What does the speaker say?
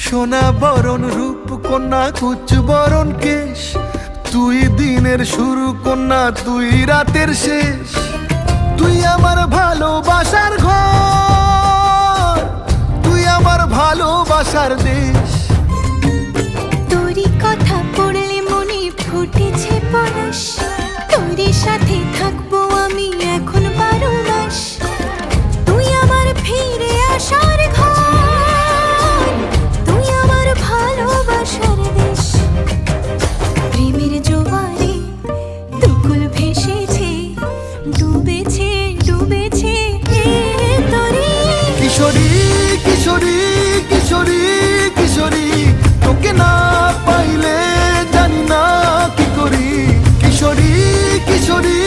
সোনা বরণ রূপ কন্যা কুচ বরণ কেশ, তুই দিনের শুরু কন্যা তুই রাতের শেষ। তুই আমার ভালোবাসার ঘর, তুই আমার ভালোবাসার দেশ। তোরই কথা পড়লে মনে ফুটেছে পরশ, তোরই সাথে থাকবো আমি এখন 12 মাস। তুই আমার ফিরে আসার ঘর, তুই আমার ভালোবাসার দেশ। প্রেমের জোয়ারে দুকুল ভেসেছে, ডুবেছে ডুবেছে তোরে। কিশোরী কিশোরী কিশোরী কিশোরী, তোকে না পাইলে জানি না কি করি। কিশোরী কিশোরী